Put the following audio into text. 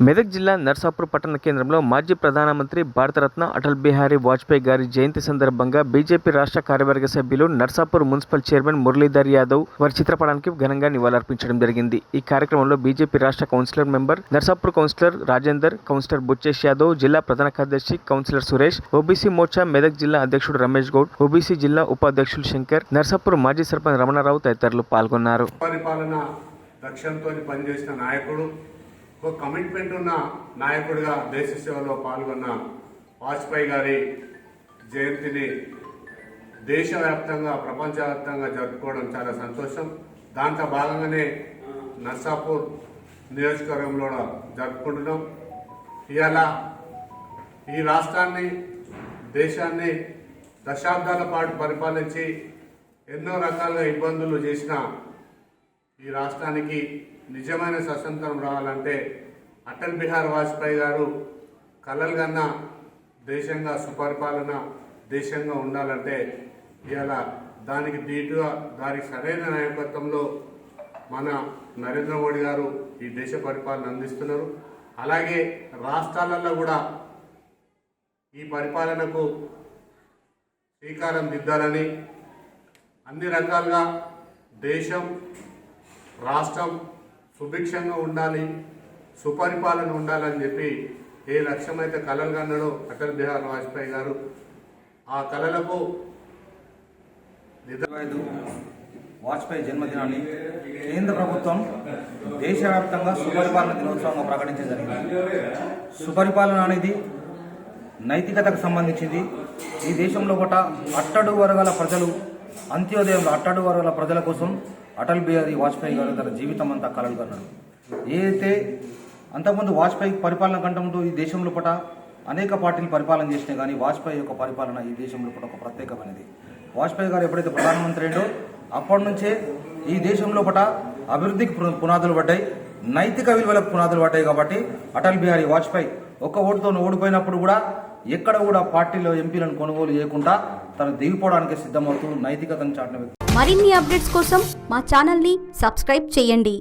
మెదక్ జిల్లా నర్సాపూర్ పట్టణ కేంద్రంలో మాజీ ప్రధానమంత్రి భారతరత్న అటల్ బిహారీ వాజ్పేయి గారి జయంతి సందర్భంగా బీజేపీ రాష్ట్ర కార్యవర్గ సభ్యులు నర్సాపూర్ మున్సిపల్ చైర్మన్ మురళీధర్ యాదవ్ వారి చిత్రపటానికి ఘనంగా నివాళులర్పించడం జరిగింది. ఈ కార్యక్రమంలో బీజేపీ రాష్ట్ర councillor member, Narsapur councillor Rajender, councillor Buchchesh Yadav, జిల్లా ప్రధాన కార్యదర్శి కౌన్సిలర్ సురేష్, ఓబీసీ మోర్చా మెదక్ జిల్లా అధ్యక్షుడు రమేష్ గౌడ్, ఓబీసీ జిల్లా ఉపాధ్యక్షులు శంకర్, నర్సాపూర్ మాజీ సర్పంచ్ రమణారావు తదితరులు పాల్గొన్నారు. ఒక కమిట్మెంట్ ఉన్న నాయకుడిగా దేశ సేవలో పాల్గొన్న వాజ్పేయి గారి జయంతిని దేశవ్యాప్తంగా ప్రపంచవ్యాప్తంగా జరుపుకోవడం చాలా సంతోషం. దాంట్లో భాగంగానే నర్సాపూర్ నియోజకవర్గంలో జరుపుకుంటున్నాం. ఇవాళ ఈ రాష్ట్రాన్ని దేశాన్ని దశాబ్దాల పాటు పరిపాలించి ఎన్నో రకాలుగా ఇబ్బందులు చేసిన ఈ రాష్ట్రానికి నిజమైన స్వతంత్రం రావాలంటే అటల్ బిహారీ వాజ్పేయి గారు కలలు కన్నా దేశంగా సుపరిపాలన దేశంగా ఉండాలంటే ఇవాళ దానికి దీటుగా దానికి సరైన నాయకత్వంలో మన నరేంద్ర మోడీ గారు ఈ దేశ పరిపాలన అందిస్తున్నారు. అలాగే రాష్ట్రాలలో కూడా ఈ పరిపాలనకు శ్రీకారం దిద్దాలని అన్ని రకాలుగా దేశం రాష్ట్రం సుభిక్షంగా ఉండాలి, సుపరిపాలన ఉండాలని చెప్పి ఏ లక్ష్యం అయితే కలలు కన్నాడో అటల్ బిహారీ వాజ్పేయి గారు ఆ కలలకు వాజ్పేయి జన్మదినాన్ని కేంద్ర ప్రభుత్వం దేశవ్యాప్తంగా సుపరిపాలన దినోత్సవంగా ప్రకటించడం జరిగింది. సుపరిపాలన అనేది నైతికతకు సంబంధించింది. ఈ దేశంలో ఒకట అట్టడుగు వర్గాల ప్రజలు అంత్యోదయంలో అట్టడుగు వర్గాల ప్రజల కోసం అటల్ బిహారీ వాజ్పేయి గారు తన జీవితం అంతా కలలు కన్నాడు. ఏదైతే అంతకుముందు వాజ్పేయి పరిపాలన కంటే ముందు ఈ దేశంలో పట అనేక పార్టీలు పరిపాలన చేసినా కానీ వాజ్పేయి యొక్క పరిపాలన ఈ దేశంలో పట ఒక ప్రత్యేకమైనది. వాజ్పేయి గారు ఎప్పుడైతే ప్రధానమంత్రి అయ్యాడో అప్పటి నుంచే ఈ దేశంలో పట అభివృద్ధికి పునాదులు పడ్డాయి, నైతిక విలువలకు పునాదులు పడ్డాయి. కాబట్టి అటల్ బిహారీ వాజ్పేయి ఒక్క ఓటుతో ఓడిపోయినప్పుడు కూడా ఎక్కడ కూడా పార్టీలో ఎంపీలను కొనుగోలు చేయకుండా తను దిగిపోవడానికి సిద్ధమవుతూ నైతికతను చాటిన వ్యక్తి. మరిన్ని అప్డేట్స్ కోసం మా ఛానల్ని సబ్స్క్రైబ్ చేయండి.